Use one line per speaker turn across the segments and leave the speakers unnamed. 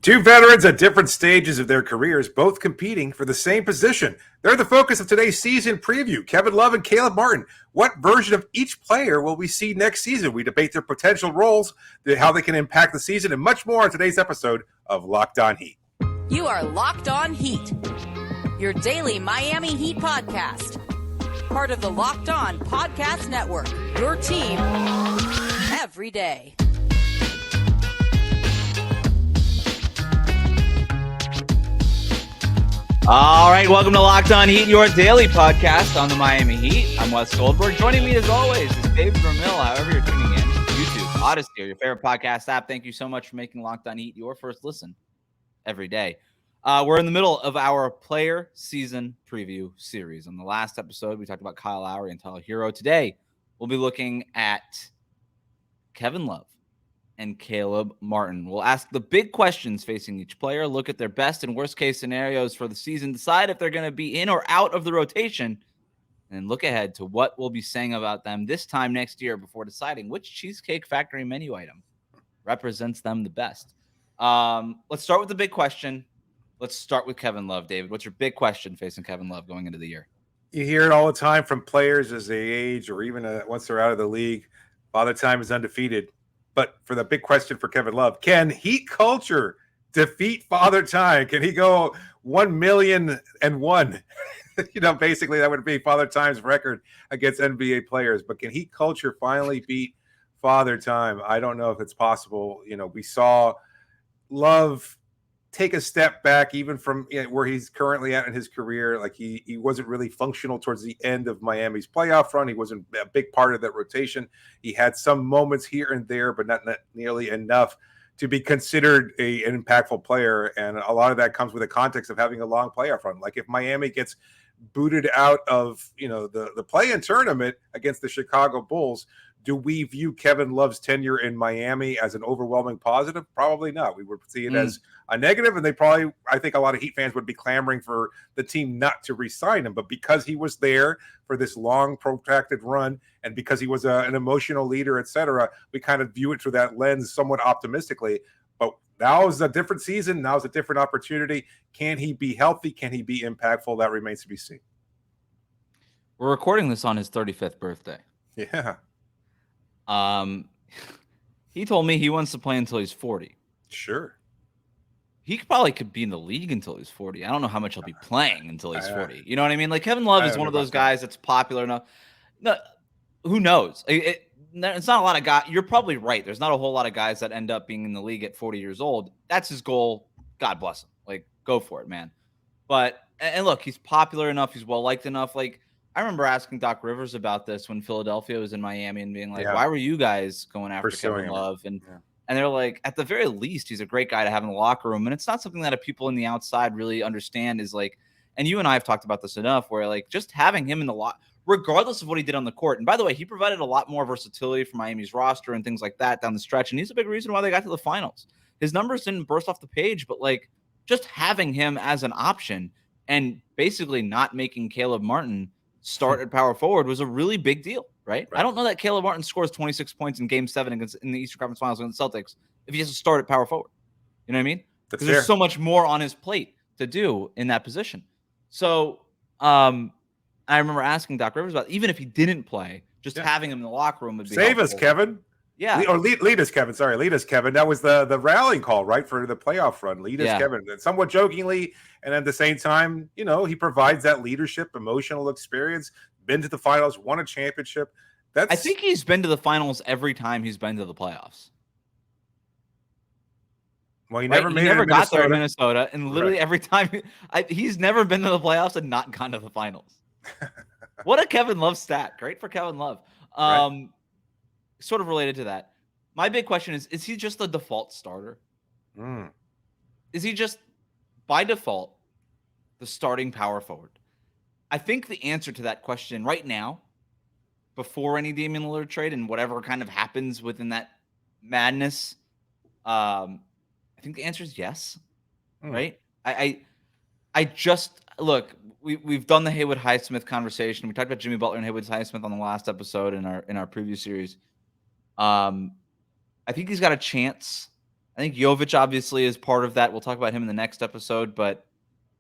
Two veterans at different stages of their careers, both competing for the same position. They're the focus of today's season preview. Kevin Love and Caleb Martin. What version of each player will we see next season? We debate their potential roles, how they can impact the season, and much more on today's episode of Locked On Heat.
You are Locked On Heat, your daily Miami Heat podcast. Part of the Locked On Podcast Network, your team every day.
All right, welcome to Locked On Heat, your daily podcast on the Miami Heat. I'm Wes Goldberg. Joining me as always is David Ramil, however you're tuning in, YouTube, Odyssey, or your favorite podcast app. Thank you so much for making Locked On Heat your first listen every day. We're in the middle of our player season preview series. On the last episode, we talked about Kyle Lowry and Tyler Hero. Today, we'll be looking at Kevin Love and Caleb Martin. We'll ask the big questions facing each player, look at their best and worst case scenarios for the season, decide if they're going to be in or out of the rotation, and look ahead to what we'll be saying about them this time next year before deciding which Cheesecake Factory menu item represents them the best. Let's start with the big question. Let's start with Kevin Love. David, what's your big question facing Kevin Love going into the year?
You hear it all the time from players as they age or even once they're out of the league. Father Time is undefeated. But for the big question for Kevin Love, can Heat culture defeat Father Time? Can he go 1,000,001? Basically that would be Father Time's record against NBA players. But can Heat culture finally beat Father Time? I don't know if it's possible. We saw Love take a step back even from where he's currently at in his career. Like he wasn't really functional towards the end of Miami's playoff run. He wasn't a big part of that rotation. He had some moments here and there, but not nearly enough to be considered an impactful player. And a lot of that comes with the context of having a long playoff run. Like if Miami gets booted out of the play-in tournament against the Chicago Bulls, do we view Kevin Love's tenure in Miami as an overwhelming positive? Probably not. We would see it as a negative, and I think a lot of Heat fans would be clamoring for the team not to re-sign him. But because he was there for this long, protracted run, and because he was an emotional leader, et cetera, we kind of view it through that lens somewhat optimistically. But now is a different season. Now is a different opportunity. Can he be healthy? Can he be impactful? That remains to be seen.
We're recording this on his 35th birthday.
Yeah.
He told me he wants to play until he's 40.
Sure.
He probably could be in the league until he's 40. I don't know how much he'll be playing until he's 40. You know what I mean? Like Kevin Love is one of those guys that's popular enough. No, who knows? It's not a lot of guys. You're probably right. There's not a whole lot of guys that end up being in the league at 40 years old. That's his goal. God bless him. Like, go for it, man. But, and look, he's popular enough. He's well-liked enough. Like, I remember asking Doc Rivers about this when Philadelphia was in Miami and being like, why were you guys going after Kevin Love? And they're like, at the very least, he's a great guy to have in the locker room. And it's not something that people in the outside really understand is like, and you and I have talked about this enough where like just having him in the lot, regardless of what he did on the court. And by the way, he provided a lot more versatility for Miami's roster and things like that down the stretch. And he's a big reason why they got to the finals. His numbers didn't burst off the page, but like just having him as an option and basically not making Caleb Martin start at power forward was a really big deal, right? I don't know that Caleb Martin scores 26 points in Game 7 in the Eastern Conference Finals against the Celtics if he has to start at power forward. You know what I mean? Because there's so much more on his plate to do in that position. So I remember asking Doc Rivers about even if he didn't play, just having him in the locker room would be
Save
helpful.
us, Kevin.
Yeah.
Lead us, Kevin. Sorry, lead us, Kevin. That was the rallying call, right, for the playoff run. Lead us, Kevin. And somewhat jokingly, and at the same time, he provides that leadership, emotional experience, been to the finals, won a championship. I
think he's been to the finals every time he's been to the playoffs.
Well, he
never got there in Minnesota, and literally every time he's never been to the playoffs and not gone to the finals. What a Kevin Love stat. Great for Kevin Love. Sort of related to that. My big question is he just the default starter? Is he just, by default, the starting power forward? I think the answer to that question right now, before any Damian Lillard trade and whatever kind of happens within that madness, I think the answer is yes, right? I just, look, we've done the Haywood Highsmith conversation. We talked about Jimmy Butler and Haywood Highsmith on the last episode in our preview series. I think he's got a chance I think Jovic obviously is part of that. We'll talk about him in the next episode, but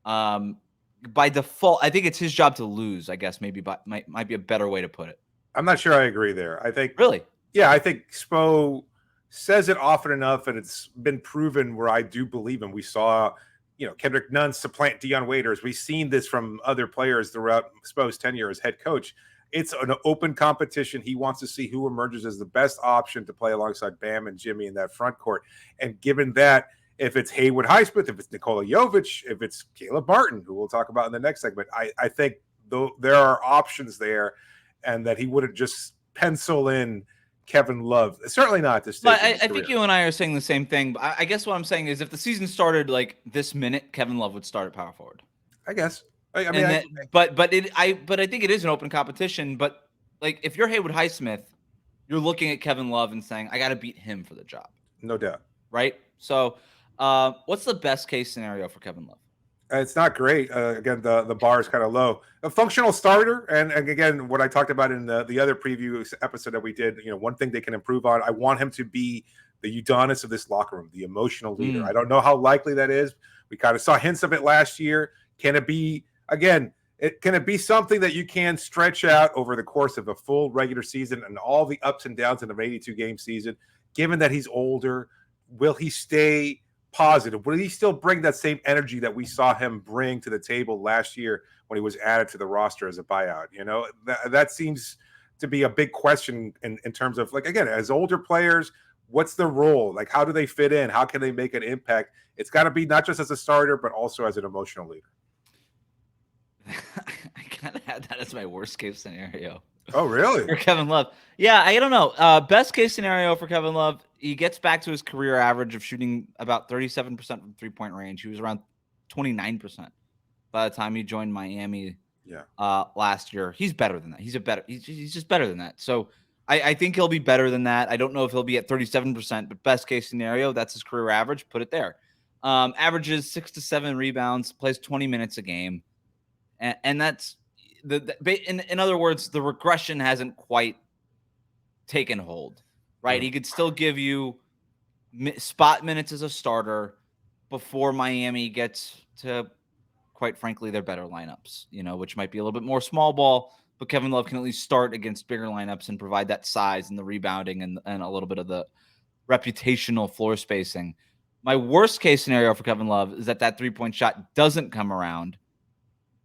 by default, I think it's his job to lose, I guess might be a better way to put it.
I'm not sure I agree there. I think
really,
yeah, I think Spo says it often enough, and it's been proven where I do believe him. We saw, Kendrick Nunn supplant Dion Waiters. We've seen this from other players throughout Spo's tenure as head coach. It's an open competition. He wants to see who emerges as the best option to play alongside Bam and Jimmy in that front court. And given that, if it's Haywood Highsmith, if it's Nikola Jovic, if it's Caleb Martin, who we'll talk about in the next segment, I think there are options there, and that he wouldn't just pencil in Kevin Love. Certainly not at this stage.
But I think you and I are saying the same thing. But I guess what I'm saying is if the season started like this minute, Kevin Love would start at power forward.
I guess. I
think it is an open competition. But like if you're Haywood Highsmith, you're looking at Kevin Love and saying, I got to beat him for the job.
No doubt.
Right? So what's the best case scenario for Kevin Love?
It's not great. Again, the bar is kind of low. A functional starter, and again, what I talked about in the other preview episode that we did, one thing they can improve on, I want him to be the Udonis of this locker room, the emotional leader. I don't know how likely that is. We kind of saw hints of it last year. Can it be something that you can stretch out over the course of a full regular season and all the ups and downs in an 82-game season? Given that he's older, will he stay positive? Will he still bring that same energy that we saw him bring to the table last year when he was added to the roster as a buyout? That seems to be a big question in terms of, like, again, as older players, what's the role? Like, how do they fit in? How can they make an impact? It's got to be not just as a starter, but also as an emotional leader.
I kind of had that as my worst case scenario.
Oh, really?
For Kevin Love. Yeah, I don't know. Best case scenario for Kevin Love, he gets back to his career average of shooting about 37% from three-point range. He was around 29% by the time he joined Miami last year. He's better than that. He's just better than that. So I think he'll be better than that. I don't know if he'll be at 37%, but best case scenario, that's his career average. Put it there. Averages 6 to 7 rebounds, plays 20 minutes a game. And that's in other words, the regression hasn't quite taken hold, right? He could still give you spot minutes as a starter before Miami gets to, quite frankly, their better lineups, which might be a little bit more small ball, but Kevin Love can at least start against bigger lineups and provide that size and the rebounding and a little bit of the reputational floor spacing. My worst case scenario for Kevin Love is that 3-point shot doesn't come around.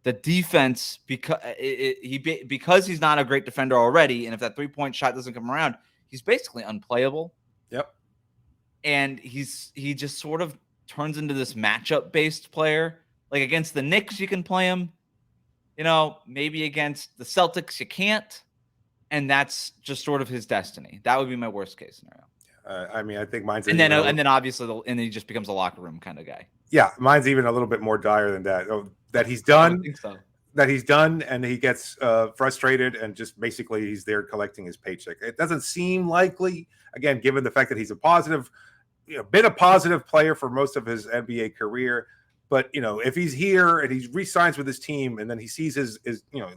The defense, because he's not a great defender already, and if that 3-point shot doesn't come around, he's basically unplayable.
Yep.
And he just sort of turns into this matchup-based player. Like against the Knicks, you can play him. Maybe against the Celtics, you can't. And that's just sort of his destiny. That would be my worst case scenario.
I think mine's
and then obviously he just becomes a locker room kind of guy.
Yeah, mine's even a little bit more dire than that. That he's done. I think so. That he's done, and he gets frustrated, and just basically he's there collecting his paycheck. It doesn't seem likely, again, given the fact that he's been a positive player for most of his NBA career. But if he's here and he re-signs with his team, and then he sees his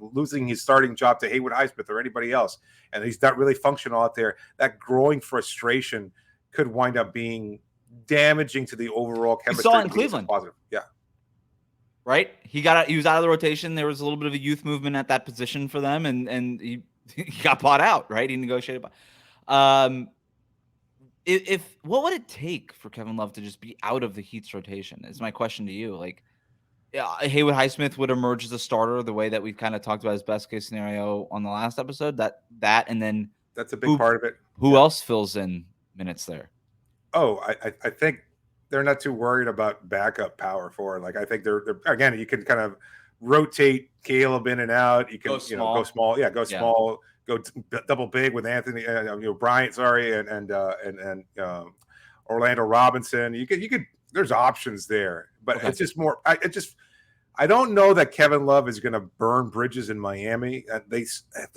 losing his starting job to Haywood Highsmith or anybody else, and he's not really functional out there, that growing frustration could wind up being damaging to the overall chemistry.
We saw it in Cleveland.
Positive. Yeah.
Right? He was out of the rotation. There was a little bit of a youth movement at that position for them, and he got bought out, right? He negotiated. What would it take for Kevin Love to just be out of the Heat's rotation? Is my question to you. Like, Haywood Highsmith would emerge as a starter the way that we've kind of talked about his best case scenario on the last episode. And then
that's a big part of it.
Who else fills in minutes there?
Oh, I think they're not too worried about backup power forward. Like, I think they're again, you can kind of rotate Caleb in and out. You can go small. Yeah, go small. Go double big with Anthony, Bryant. Sorry, and Orlando Robinson. You could. There's options there, but It's just more. I don't know that Kevin Love is going to burn bridges in Miami.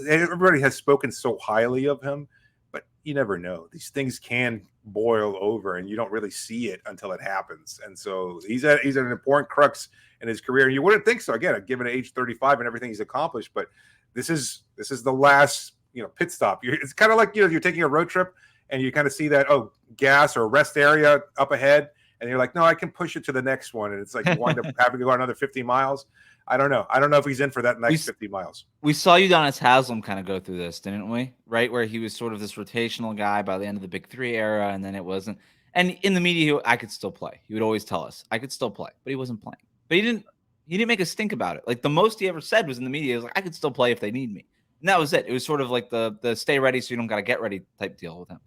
Everybody has spoken so highly of him, but you never know. These things can boil over, and you don't really see it until it happens. And so he's at an important crux in his career. And you wouldn't think so, again, given age 35 and everything he's accomplished. But this is the last pit stop. It's kind of like you're taking a road trip and you kind of see that gas or rest area up ahead, and you're like, no, I can push it to the next one, and it's like you wind up having to go another 50 miles. I don't know if he's in for that next 50 miles.
We saw Udonis Haslem kind of go through this, didn't we? Right, where he was sort of this rotational guy by the end of the Big Three era, and then it wasn't. And in the media, I could still play. He would always tell us I could still play, but he wasn't playing. But he didn't make a stink about it. Like the most he ever said was in the media, he was like, I could still play if they need me. And that was it. It was sort of like the stay ready so you don't got to get ready type deal with him.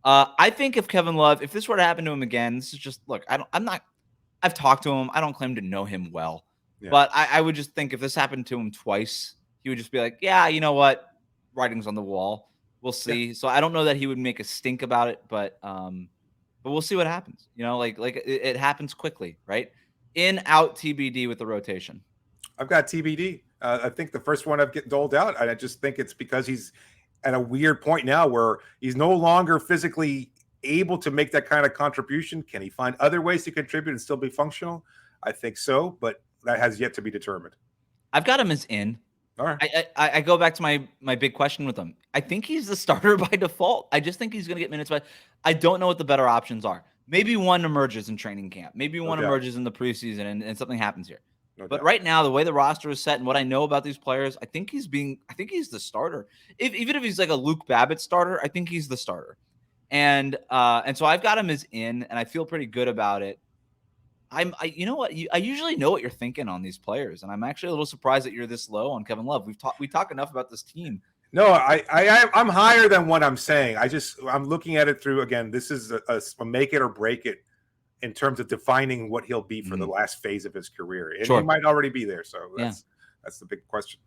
I think if Kevin Love, if this were to happen to him again, this is just, look, I've talked to him. I don't claim to know him well, but I would just think if this happened to him twice, he would just be like, yeah, you know what? Writing's on the wall. We'll see. Yeah. So I don't know that he would make a stink about it, but we'll see what happens. Like it happens quickly, right? In, out, TBD with the rotation.
I've got TBD. I think the first one I've get doled out. I just think it's because he's at a weird point now where he's no longer physically able to make that kind of contribution. Can he find other ways to contribute and still be functional? I think so, but that has yet to be determined.
I've got him as in.
All right.
I go back to my big question with him. I think he's the starter by default. I just think he's going to get minutes, but I don't know what the better options are. Maybe one emerges in training camp. Maybe one emerges in the preseason and something happens here. But right now, the way the roster is set and what I know about these players, I think he's the starter. Even if he's like a Luke Babbitt starter, I think he's the starter. And so I've got him as in, and I feel pretty good about it. You know what? I usually know what you're thinking on these players, and I'm actually a little surprised that you're this low on Kevin Love. We talk enough about this team.
No, I'm higher than what I'm saying. I'm looking at it through, again, this is a make it or break it in terms of defining what he'll be for the last phase of his career. And he might already be there. So that's the big question.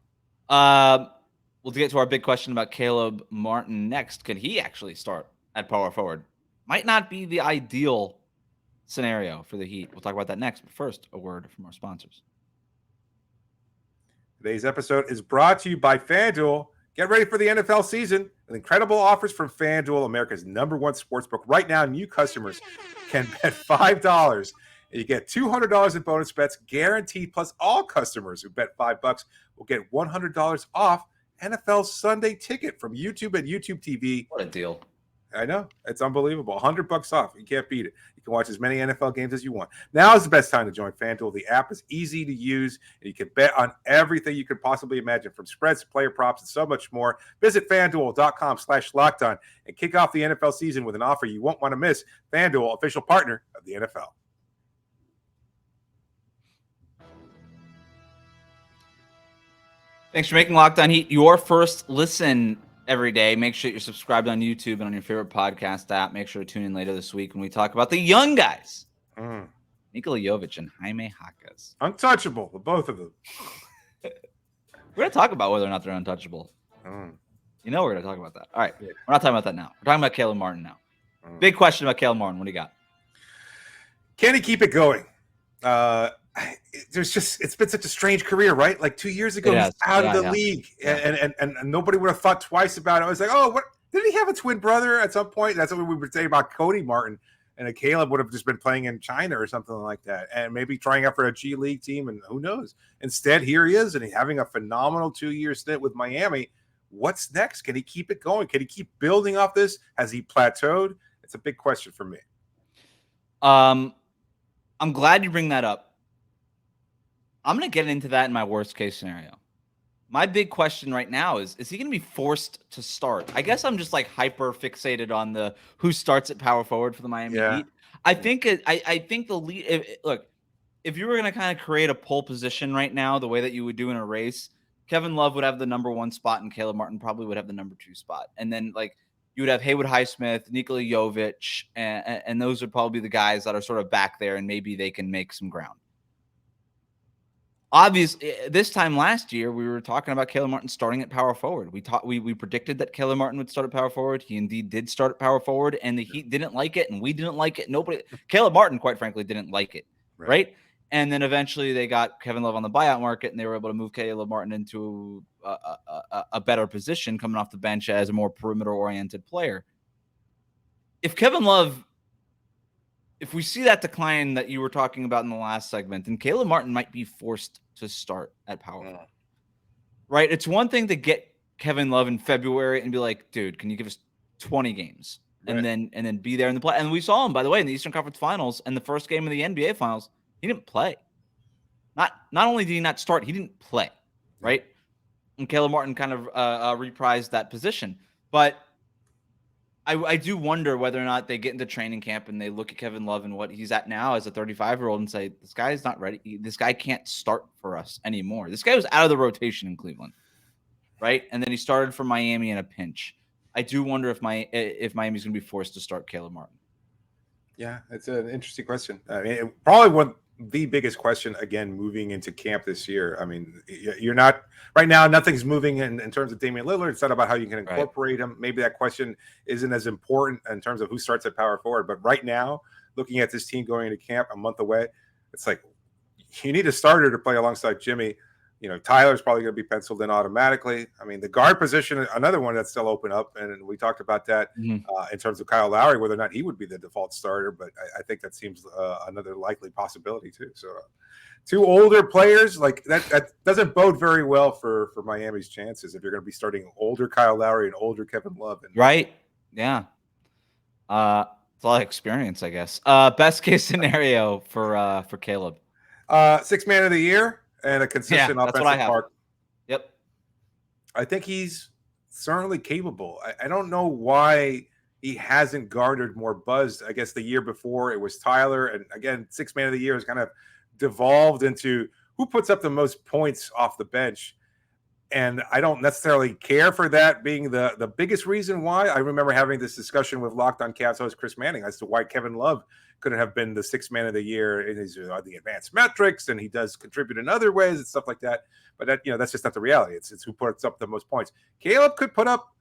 We'll get to our big question about Caleb Martin next. Could he actually start at power forward? Might not be the ideal scenario for the Heat. We'll talk about that next. But first, a word from our sponsors.
Today's episode is brought to you by FanDuel. Get ready for the NFL season with incredible offers from FanDuel, America's #1 sportsbook. Right now, new customers can bet $5 and you get $200 in bonus bets guaranteed. Plus, all customers who bet $5 will get $100 off NFL Sunday ticket from YouTube and YouTube TV.
What a deal.
I know. It's unbelievable. $100 off. You can't beat it. You can watch as many NFL games as you want. Now is the best time to join FanDuel. The app is easy to use, and you can bet on everything you could possibly imagine, from spreads to player props and so much more. Visit FanDuel.com/lockedon and kick off the NFL season with an offer you won't want to miss. FanDuel, official partner of the NFL.
Thanks for making Locked On Heat your first listen every day. Make sure you're subscribed on YouTube and on your favorite podcast app. Make sure to tune in later this week when we talk about the young guys. Nikola Jovic and Jaime Jaquez.
Untouchable, the both of them.
We're going to talk about whether or not they're untouchable. We're going to talk about that. All right. We're not talking about that now. We're talking about Caleb Martin now. Big question about Caleb Martin. What do you got?
Can he keep it going? It's been such a strange career, right? Like 2 years ago, he's out of the league, and nobody would have thought twice about it. I was like, oh, what? Did he have a twin brother at some point? That's what we were saying about Cody Martin, and Caleb would have just been playing in China or something like that, and maybe trying out for a G League team, and who knows? Instead, here he is, and he's having a phenomenal 2-year stint with Miami. What's next? Can he keep it going? Can he keep building off this? Has he plateaued? It's a big question for me.
I'm glad you bring that up. I'm going to get into that in my worst case scenario. My big question right now is he going to be forced to start? I guess I'm just like hyper fixated on the who starts at power forward for the Miami Heat. I think the lead. Look, if you were going to kind of create a pole position right now, the way that you would do in a race, Kevin Love would have the #1 spot and Caleb Martin probably would have the #2 spot. And then like you would have Haywood Highsmith, Nikola Jovic, and those would probably be the guys that are sort of back there and maybe they can make some ground. Obviously, this time last year, we were talking about Caleb Martin starting at power forward. We predicted that Caleb Martin would start at power forward. He indeed did start at power forward, and the Heat didn't like it, and we didn't like it. Caleb Martin, quite frankly, didn't like it, right? And then eventually they got Kevin Love on the buyout market, and they were able to move Caleb Martin into a better position coming off the bench as a more perimeter-oriented player. If Kevin Love... If we see that decline that you were talking about in the last segment, then Caleb Martin might be forced to start at power forward. Right? It's one thing to get Kevin Love in February and be like, dude, can you give us 20 games? and then be there in the play. And we saw him, by the way, in the Eastern Conference Finals and the first game of the NBA Finals. He didn't play. Not only did he not start, he didn't play, right? And Caleb Martin kind of reprised that position. But I do wonder whether or not they get into training camp and they look at Kevin Love and what he's at now as a 35-year-old and say, this guy is not ready. This guy can't start for us anymore. This guy was out of the rotation in Cleveland, right? And then he started for Miami in a pinch. I do wonder if Miami's going to be forced to start Caleb Martin. Yeah,
it's an interesting question. I mean, probably the biggest question, again, moving into camp this year. I mean, you're not right now, nothing's moving in terms of Damian Lillard. It's not about how you can incorporate him. Maybe that question isn't as important in terms of who starts at power forward. But right now, looking at this team going into camp a month away, it's like you need a starter to play alongside Jimmy. You know, Tyler's probably going to be penciled in automatically. I mean, the guard position, another one that's still open up. And we talked about that in terms of Kyle Lowry, whether or not he would be the default starter. But I think that seems another likely possibility, too. So two older players, like that doesn't bode very well for Miami's chances if you're going to be starting older Kyle Lowry and older Kevin Love.
Right. Yeah. It's a lot of experience, I guess. Best case scenario for Caleb.
Sixth man of the year. And a consistent offensive park.
Yep.
I think he's certainly capable. I don't know why he hasn't garnered more buzz. I guess the year before it was Tyler. And again, sixth man of the year has kind of devolved into who puts up the most points off the bench. And I don't necessarily care for that being the biggest reason why. I remember having this discussion with Locked On Cavs host Chris Manning as to why Kevin Love couldn't have been the sixth man of the year in his the advanced metrics, and he does contribute in other ways and stuff like that. But that, that's just not the reality. It's who puts up the most points. Caleb could put up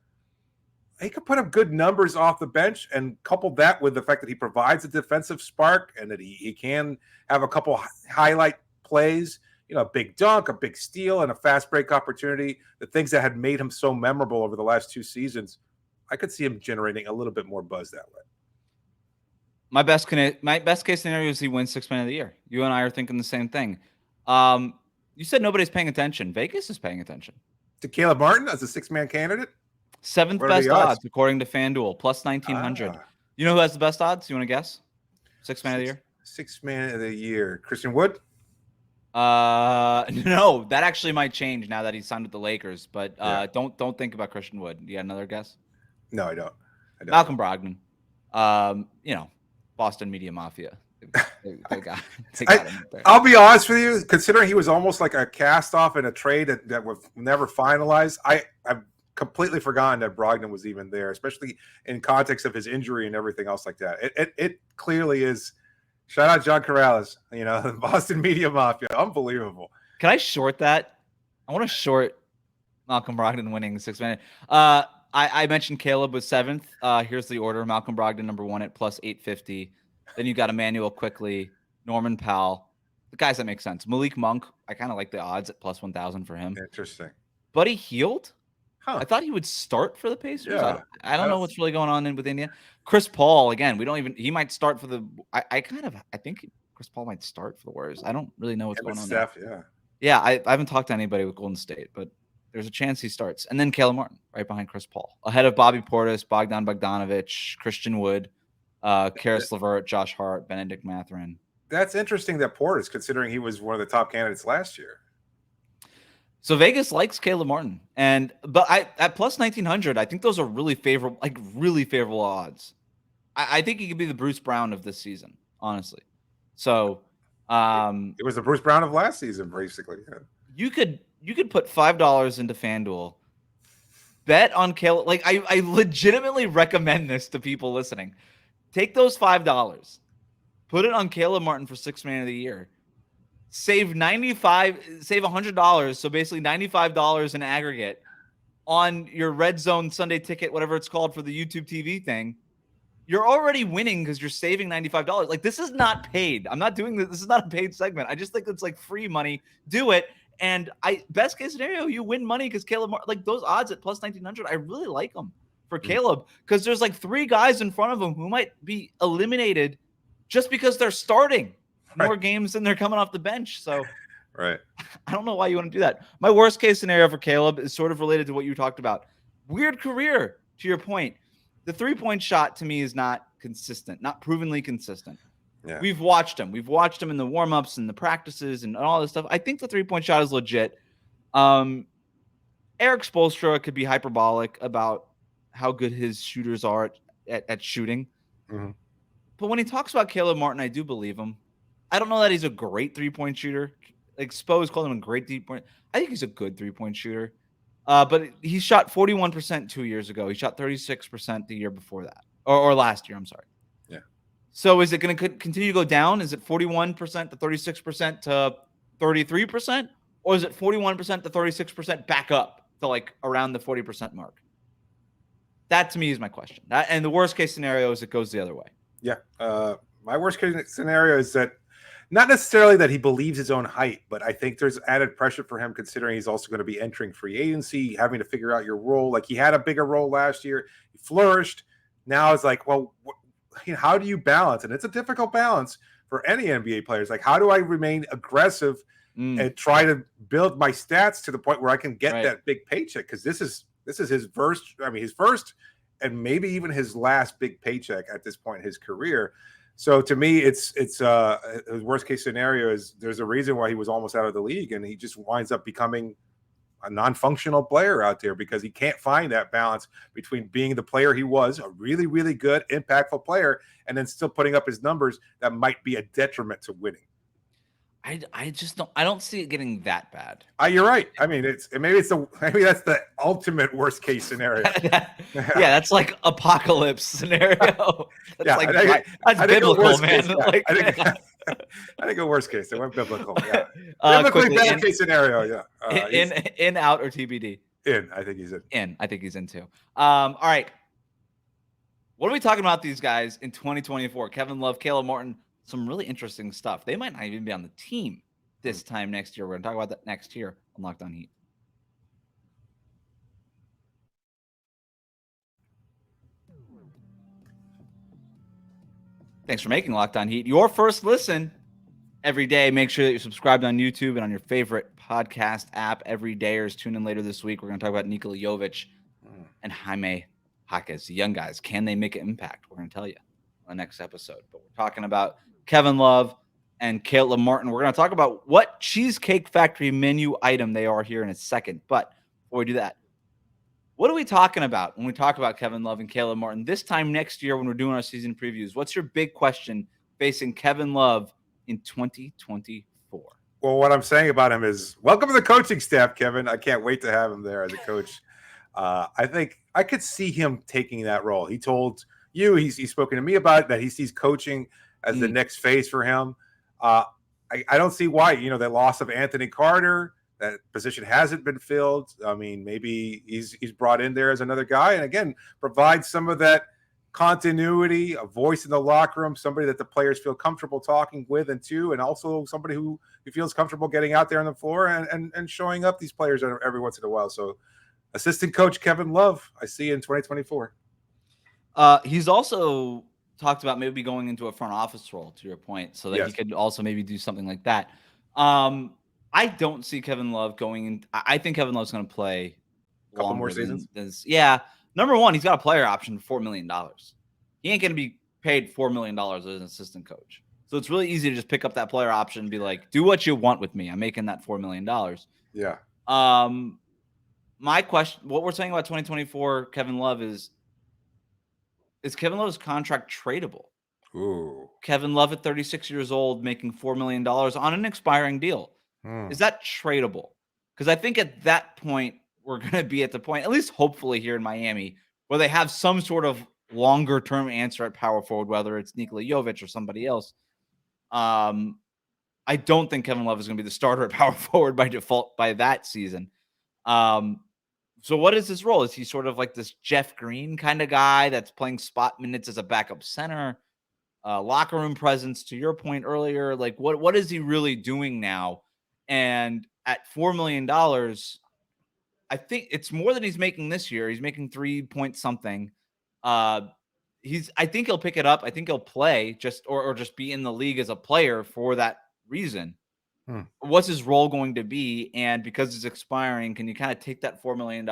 good numbers off the bench, and couple that with the fact that he provides a defensive spark and that he can have a couple highlight plays. A big dunk, a big steal, and a fast break opportunity, the things that had made him so memorable over the last two seasons. I could see him generating a little bit more buzz that way.
My best case scenario is he wins sixth man of the year. You and I are thinking the same thing. You said nobody's paying attention. Vegas is paying attention.
To Caleb Martin as a six-man candidate?
Seventh best odds according to FanDuel, plus 1,900. You know who has the best odds? You want to guess? Sixth man of the year?
Sixth man of the year. Christian Wood?
No, that actually might change now that he's signed with the Lakers. But don't think about Christian Wood. You got another guess?
No, I don't.
Malcolm Brogdon. Boston Media Mafia. They got him there.
I'll be honest with you, considering he was almost like a cast off in a trade that was never finalized. I've completely forgotten that Brogdon was even there, especially in context of his injury and everything else like that. It clearly is. Shout out John Corrales, the Boston Media Mafia. Unbelievable.
Can I short that? I want to short Malcolm Brogdon winning the sixth man. I mentioned Caleb was seventh. Here's the order. Malcolm Brogdon, number one at plus 850. Then you got Emmanuel Quickly, Norman Powell. The guys that make sense. Malik Monk, I kind of like the odds at plus 1,000 for him.
Interesting.
Buddy Hield?
Huh.
I thought he would start for the Pacers.
Yeah,
I don't know what's really going on with India. Chris Paul, again, he might start for the – I think Chris Paul might start for the Warriors. I don't really know what's going on
Steph,
there. Yeah, I haven't talked to anybody with Golden State, but there's a chance he starts. And then Caleb Martin right behind Chris Paul. Ahead of Bobby Portis, Bogdan Bogdanovic, Christian Wood, Karis LeVert, Josh Hart, Benedict Mathurin.
That's interesting that Portis, considering he was one of the top candidates last year.
So Vegas likes Caleb Martin, but at plus 1,900, I think those are really favorable odds. I think he could be the Bruce Brown of this season, honestly. So
it was the Bruce Brown of last season, basically. Yeah.
You could put $5 into FanDuel, bet on Caleb. Like I legitimately recommend this to people listening. Take those $5, put it on Caleb Martin for sixth man of the year. Save $100, so basically $95 in aggregate on your Red Zone Sunday ticket, whatever it's called for the YouTube TV thing. You're already winning because you're saving $95. Like, this is not paid. I'm not doing this. This is not a paid segment. I just think it's like free money. Do it. And best case scenario, you win money because Caleb, like those odds at plus 1,900, I really like them for Caleb because there's like three guys in front of him who might be eliminated just because they're starting more games than they're coming off the bench. So
I
don't know why you want to do that. My worst case scenario for Caleb is sort of related to what you talked about. Weird career, to your point. the 3-point shot to me is not consistent, not provenly consistent.
Yeah.
We've watched him. We've watched him in the warm-ups and the practices and all this stuff. I think the 3-point shot is legit. Eric Spoelstra could be hyperbolic about how good his shooters are at shooting.
Mm-hmm.
But when he talks about Caleb Martin, I do believe him. I don't know that he's a great 3-point shooter. Like Spose called him a great 3-point. I think he's a good 3-point shooter. But he shot 41% 2 years ago. He shot 36% the year before that. Or last year, I'm sorry.
Yeah.
So is it going to continue to go down? Is it 41% to 36% to 33%? Or is it 41% to 36% back up to like around the 40% mark? That to me is my question. And the worst case scenario is it goes the other way.
Yeah. My worst case scenario is that not necessarily that he believes his own height, but I think there's added pressure for him considering he's also going to be entering free agency, having to figure out your role. Like he had a bigger role last year. He flourished. Now it's like, well, how do you balance? And it's a difficult balance for any NBA players. Like, how do I remain aggressive and try to build my stats to the point where I can get that big paycheck? Because this is his first, his first and maybe even his last big paycheck at this point in his career. So to me, it's his worst case scenario is there's a reason why he was almost out of the league, and he just winds up becoming a non-functional player out there because he can't find that balance between being the player he was, a really, really good, impactful player, and then still putting up his numbers that might be a detriment to winning.
I just don't see it getting that bad.
You're right. I mean, maybe that's the ultimate worst case scenario.
That's like apocalypse scenario. That's that's biblical, man.
I think a worst case. It went biblical. Yeah. Biblically bad case scenario. Yeah.
In, out, or TBD?
In. I think he's in.
In. I think he's in too. All right. What are we talking about these guys in 2024? Kevin Love, Caleb Martin. Some really interesting stuff. They might not even be on the team this time next year. We're going to talk about that next year on Locked On Heat. Thanks for making Locked On Heat your first listen every day. Make sure that you're subscribed on YouTube and on your favorite podcast app every day. Or tune in later this week. We're going to talk about Nikola Jovic and Jaime Jaquez, the young guys. Can they make an impact? We're going to tell you on the next episode. But we're talking about Kevin Love and Caleb Martin. We're going to talk about what Cheesecake Factory menu item they are here in a second. But before we do that, what are we talking about when we talk about Kevin Love and Caleb Martin this time next year when we're doing our season previews? What's your big question facing Kevin Love in 2024?
Well, what I'm saying about him is welcome to the coaching staff, Kevin. I can't wait to have him there as a coach. I think I could see him taking that role. He told you, he's spoken to me about it, that he sees coaching as the next phase for him. I don't see why. The loss of Anthony Carter, that position hasn't been filled. I mean, maybe he's brought in there as another guy, and again, provide some of that continuity, a voice in the locker room, somebody that the players feel comfortable talking with and to, and also somebody who feels comfortable getting out there on the floor and showing up these players every once in a while. So, assistant coach Kevin Love, I see in 2024.
He's also talked about maybe going into a front office role, to your point, so that he could also maybe do something like that. I don't see Kevin Love going in. I think Kevin Love's going to play
a couple more seasons.
Number one, he's got a player option for $4 million. He ain't going to be paid $4 million as an assistant coach. So it's really easy to just pick up that player option and be like, do what you want with me. I'm making that $4 million.
Yeah.
My question, what we're saying about 2024 Kevin Love is Kevin Love's contract tradable?
Ooh.
Kevin Love at 36 years old, making $4 million on an expiring deal. Is that tradable? Because I think at that point, we're going to be at the point, at least hopefully here in Miami, where they have some sort of longer-term answer at power forward, whether it's Nikola Jovic or somebody else. I don't think Kevin Love is going to be the starter at power forward by default by that season. So what is his role? Is he sort of like this Jeff Green kind of guy that's playing spot minutes as a backup center, locker room presence, to your point earlier? Like, what is he really doing now? And at $4 million, I think it's more than he's making this year. He's making 3 point something. I think he'll pick it up. I think he'll play or just be in the league as a player for that reason. What's his role going to be? And because it's expiring, can you kind of take that $4 million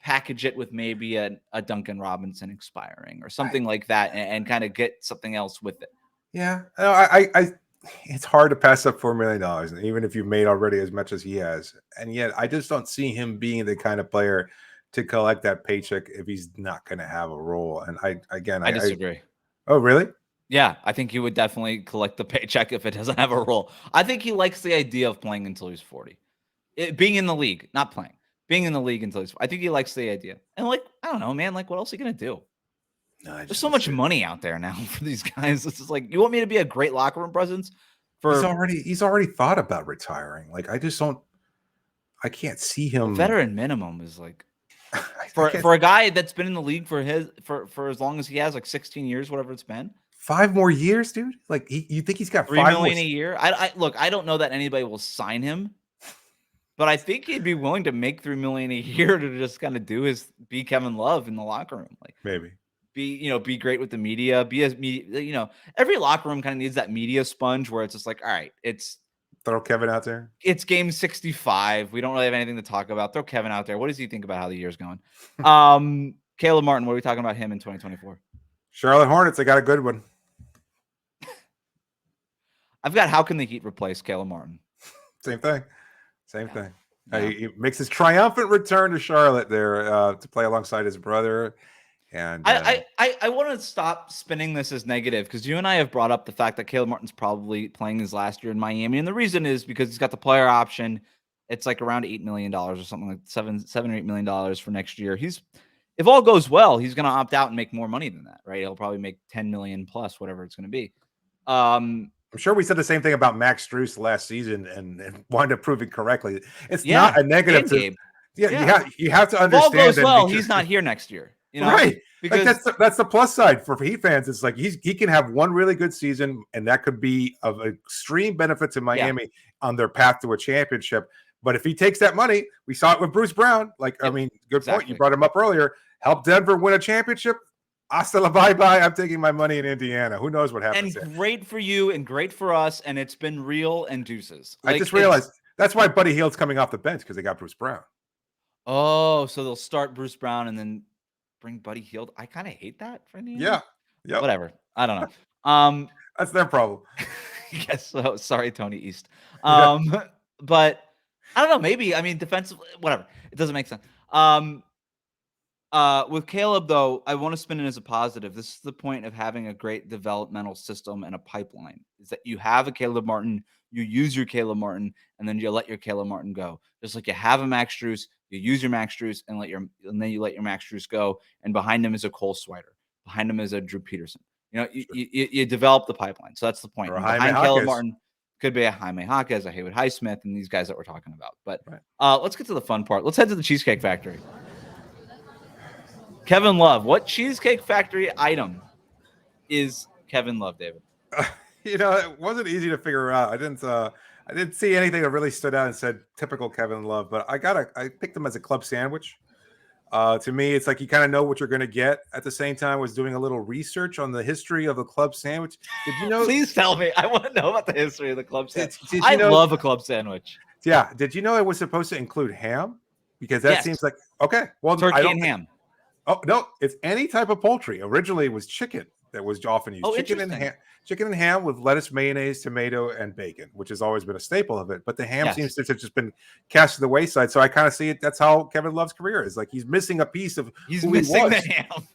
package it with maybe a Duncan Robinson expiring or something like that, and kind of get something else with it.
Yeah, I it's hard to pass up $4 million, even if you've made already as much as he has. And yet, I just don't see him being the kind of player to collect that paycheck if he's not going to have a role. And I
disagree.
Oh, really?
Yeah, I think he would definitely collect the paycheck if it doesn't have a role. I think he likes the idea of playing until he's 40. Being in the league, not playing. Being in the league until he's 40. I think he likes the idea. And like, I don't know, man, like what else are you going to do?
No,
there's so much money out there now for these guys. It's just like, you want me to be a great locker room presence?
He's already thought about retiring. Like, I can't see him.
Veteran minimum is like for a guy that's been in the league for as long as he has, like 16 years, whatever it's been.
5 more years, dude. Like you think he's got
$3 million a year? I look, I don't know that anybody will sign him, but I think he'd be willing to make $3 million a year to just kind of be Kevin Love in the locker room. Like
maybe.
Be great with the media, every locker room kind of needs that media sponge where it's just like, all right, it's
throw Kevin out there.
It's game 65. We don't really have anything to talk about. Throw Kevin out there. What does he think about how the year's going? Caleb Martin, what are we talking about him in 2024?
Charlotte Hornets, I got a good one.
I've got how can the Heat replace Caleb Martin?
Same thing. Yeah. He makes his triumphant return to Charlotte there to play alongside his brother. And
I want to stop spinning this as negative because you and I have brought up the fact that Caleb Martin's probably playing his last year in Miami, and the reason is because he's got the player option. It's like around $8 million or something like $7 or $8 million for next year. If all goes well, he's going to opt out and make more money than that, right? He'll probably make 10 million plus, whatever it's going to be.
I'm sure we said the same thing about Max Strus last season and wound up proving correctly. It's not a negative. You have to understand. If all
goes well, he's not here next year. You know?
Right. Because that's the plus side for Heat fans. It's like he can have one really good season, and that could be of extreme benefit to Miami on their path to a championship. But if he takes that money, we saw it with Bruce Brown. Good point. You brought him up earlier. Help Denver win a championship. Hasta la bye-bye. I'm taking my money in Indiana. Who knows what happens?
And great for you and great for us, and it's been real and deuces.
I just realized that's why Buddy Hield's coming off the bench because they got Bruce Brown.
Oh, so they'll start Bruce Brown and then bring Buddy Hield. I kind of hate that for Indiana.
Yeah.
Whatever. I don't know.
That's their problem.
Yes. So sorry, Tony East. But I don't know. Maybe, defensively, whatever. It doesn't make sense. With Caleb, though, I want to spin it as a positive. This is the point of having a great developmental system and a pipeline, is that you have a Caleb Martin, you use your Caleb Martin, and then you let your Caleb Martin go. Just like you have a Max Strus, you use your Max Strus and then you let your Max Strus go. And behind him is a Cole Swider. Behind him is a Drew Peterson. You develop the pipeline. So that's the point. Behind Caleb Martin could be a Jaime Jaquez, a Haywood Highsmith, and these guys that we're talking about. But let's get to the fun part. Let's head to the Cheesecake Factory. Kevin Love. What Cheesecake Factory item is Kevin Love, David?
It wasn't easy to figure out. I didn't see anything that really stood out and said typical Kevin Love, but I picked him as a club sandwich. To me, it's like you kind of know what you're going to get. At the same time, I was doing a little research on the history of the club sandwich. Did you know?
Please tell me. I want to know about the history of the club sandwich. I love a club sandwich.
Yeah. Did you know it was supposed to include ham? Because that seems like okay. Well,
turkey and ham.
Oh no, it's any type of poultry. Originally, it was chicken that was often used.
Oh,
Chicken and ham with lettuce, mayonnaise, tomato, and bacon, which has always been a staple of it. But the ham seems to have just been cast to the wayside. So I kind of see it. That's how Kevin Love's career is. Like he's missing a piece of.
He's missing the ham.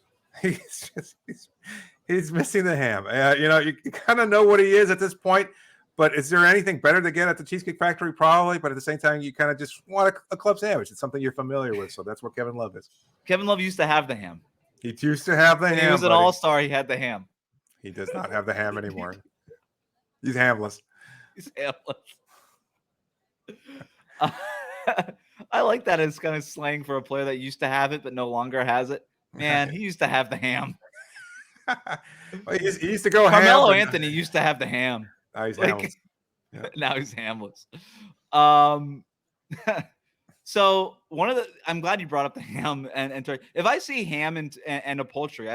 He's missing the ham. You kind of know what he is at this point. But is there anything better to get at the Cheesecake Factory? Probably. But at the same time, you kind of just want a club sandwich. It's something you're familiar with. So that's what Kevin Love is.
Kevin Love used to have the ham.
He used to have the ham.
He was an all-star. He had the ham.
He does not have the ham anymore. He's hamless.
I like that as kind of slang for a player that used to have it but no longer has it. Man, he used to have the ham.
Well, he used to go
Carmelo
ham.
Anthony used to have the ham.
Now he's hamless.
Yeah. Now he's hamless. So I'm glad you brought up the ham and turkey. If I see ham and a poultry,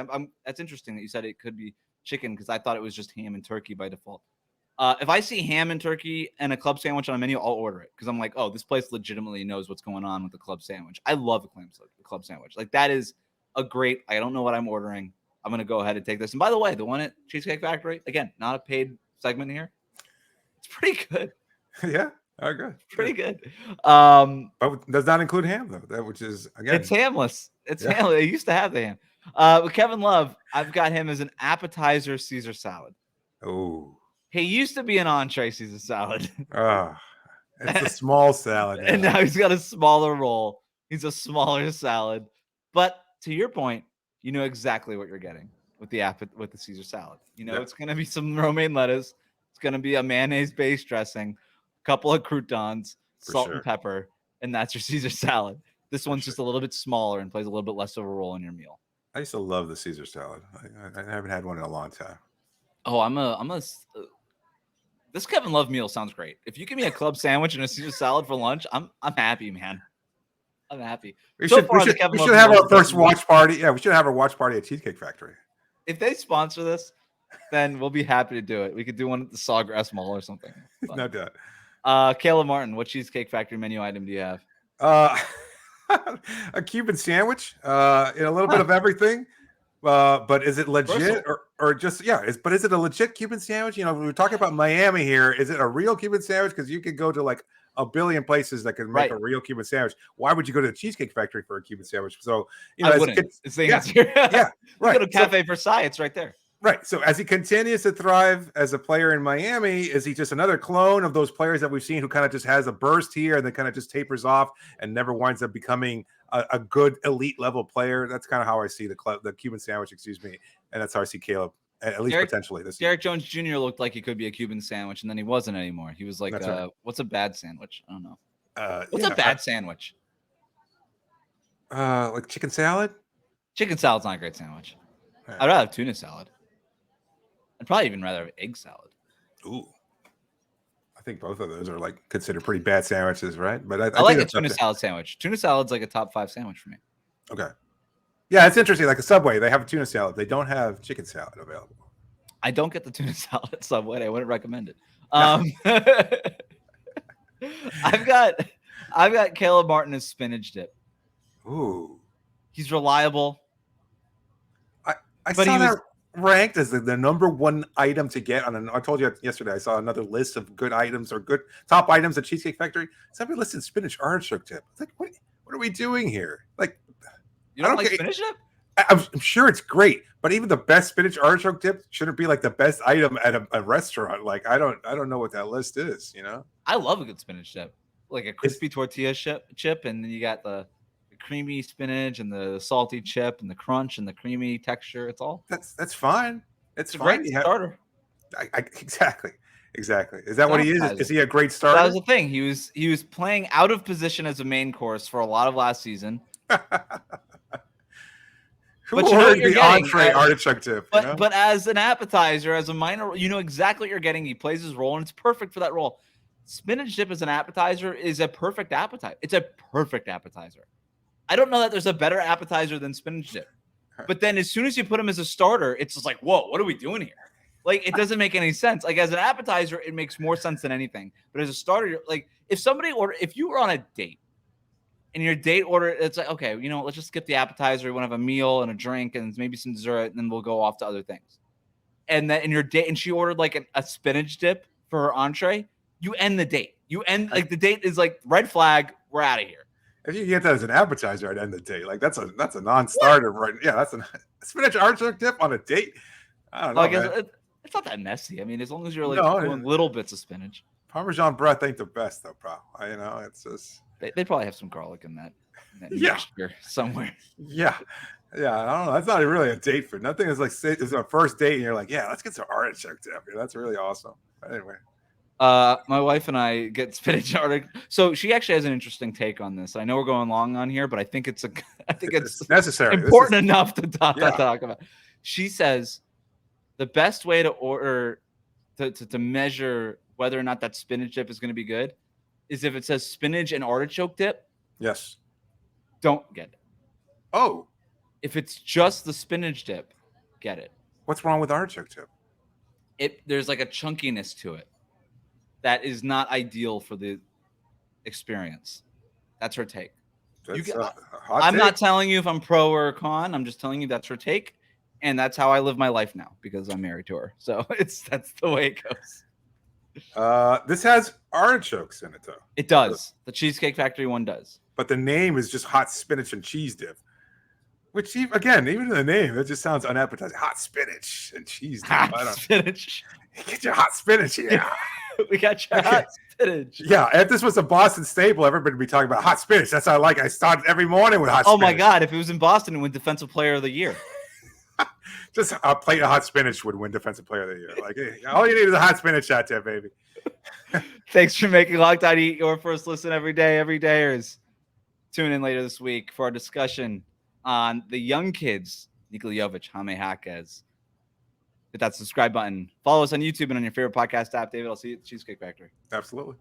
that's interesting that you said it could be chicken because I thought it was just ham and turkey by default. If I see ham and turkey and a club sandwich on a menu, I'll order it because I'm like, oh, this place legitimately knows what's going on with the club sandwich. I love the club sandwich. Like that is a great. I don't know what I'm ordering. I'm gonna go ahead and take this. And by the way, the one at Cheesecake Factory, again, not a paid segment here. It's pretty good.
Yeah. Oh, good.
Pretty good.
But does not include ham though. That which is again,
it's hamless. It's hamless. They used to have the ham. With Kevin Love, I've got him as an appetizer Caesar salad.
Oh.
He used to be an entree Caesar salad.
It's a small salad.
And now he's got a smaller roll. He's a smaller salad. But to your point, you know exactly what you're getting with the Caesar salad. You know, it's going to be some romaine lettuce. It's going to be a mayonnaise-based dressing, a couple of croutons, salt and pepper, and that's your Caesar salad. This one's just a little bit smaller and plays a little bit less of a role in your meal.
I used to love the Caesar salad. I haven't had one in a long time.
Oh, this Kevin Love meal sounds great. If you give me a club sandwich and a Caesar salad for lunch, I'm happy, man. I'm happy.
We should have our first watch party. Yeah, we should have a watch party at Cheesecake Factory.
If they sponsor this, then we'll be happy to do it. We could do one at the Sawgrass Mall or something.
No doubt.
Kayla Martin, what Cheesecake Factory menu item do you have?
A Cuban sandwich, in a little bit of everything. But is it legit or just but is it a legit Cuban sandwich? You know, we were talking about Miami here. Is it a real Cuban sandwich? Because you could go to like a billion places that can make a real Cuban sandwich. Why would you go to the Cheesecake Factory for a Cuban sandwich? So
I wouldn't. It's the answer.
Yeah, right.
Go to Cafe Versailles. It's right there.
Right. So as he continues to thrive as a player in Miami, is he just another clone of those players that we've seen who kind of just has a burst here and then kind of just tapers off and never winds up becoming a good elite level player? That's kind of how I see the Cuban sandwich, and that's how I see Caleb, at least potentially this year.
Derek Jones Jr. looked like he could be a Cuban sandwich, and then he wasn't anymore. He was like, what's a bad sandwich? I don't know. What's a bad sandwich?
Like chicken salad?
Chicken salad's not a great sandwich. I'd rather have tuna salad. I'd probably even rather have egg salad.
Ooh. I think both of those are like considered pretty bad sandwiches, right? But I
like
think
a tuna salad sandwich. Tuna salad's like a top 5 sandwich for me.
Okay. Yeah, it's interesting. Like a Subway, they have a tuna salad. They don't have chicken salad available.
I don't get the tuna salad at Subway. I wouldn't recommend it. I've got Caleb Martin as spinach dip.
Ooh.
He's reliable.
I saw that ranked as the number one item to get on I told you yesterday I saw another list of good items or good top items at Cheesecake Factory. Somebody listed spinach artichoke dip. It's like, what are we doing here? Like,
you don't like spinach dip?
I'm sure it's great, but even the best spinach artichoke dip shouldn't be like the best item at a restaurant. Like, I don't know what that list is, you know?
I love a good spinach dip. Like a crispy tortilla chip, and then you got the creamy spinach and the salty chip and the crunch and the creamy texture. It's all
that's fine. It's
a
fine.
Great starter.
Exactly. Is that what he is? Is he a great starter?
That was the thing. He was playing out of position as a main course for a lot of last season.
Who ordered the entree artichoke dip?
But as an appetizer, as a minor, you know exactly what you're getting. He plays his role, and it's perfect for that role. Spinach dip as an appetizer is a perfect appetizer. It's a perfect appetizer. I don't know that there's a better appetizer than spinach dip. But then as soon as you put him as a starter, it's just like, whoa, what are we doing here? Like, it doesn't make any sense. Like, as an appetizer, it makes more sense than anything. But as a starter, like, if you were on a date and your date order, it's like, okay, you know, let's just skip the appetizer. We want to have a meal and a drink and maybe some dessert, and then we'll go off to other things. And then in your date, and she ordered like a spinach dip for her entree, you end the date. The date is like, red flag, we're out of here.
If you get that as an appetizer, I'd end the date. Like, that's a non-starter, right? Yeah, that's a spinach artichoke dip on a date. I don't know.
I guess it's not that messy. I mean, as long as you're like doing little bits of spinach.
Parmesan breath ain't the best, though, bro. You know, it's just
they probably have some garlic in that mixture somewhere.
Yeah. I don't know. That's not really a date food. Nothing is like it's a first date, and you're like, yeah, let's get some artichoke dip. That's really awesome. But anyway.
My wife and I get spinach artichoke. So she actually has an interesting take on this. I know we're going long on here, but I think it's
necessary,
important enough to talk about. She says the best way to order to measure whether or not that spinach dip is going to be good is if it says spinach and artichoke dip.
Yes.
Don't get it.
Oh.
If it's just the spinach dip, get it.
What's wrong with artichoke dip?
There's like a chunkiness to it. that is not ideal for the experience. That's her take. I'm not telling you if I'm pro or con. I'm just telling you that's her take, and that's how I live my life now because I'm married to her. So that's the way it goes.
This has artichokes in it, though.
It does. The Cheesecake Factory one does.
But the name is just hot spinach and cheese dip, which again, even in the name, it just sounds unappetizing. Hot spinach and cheese dip.
Hot spinach.
Get your hot spinach, yeah.
We got your hot spinach.
Yeah, if this was a Boston staple, everybody would be talking about hot spinach. That's how I like. I start every morning with hot spinach.
Oh my God! If it was in Boston, it would win Defensive Player of the Year.
Just a plate of hot spinach would win Defensive Player of the Year. Like, hey, all you need is a hot spinach out there, baby.
Thanks for making Locked On Heat your first listen every day. Every dayers. Tune in later this week for our discussion on the young kids, Nikola Jovic, Jaime Jaquez. Hit that subscribe button. Follow us on YouTube and on your favorite podcast app. David, I'll see you at the Cheesecake Factory.
Absolutely.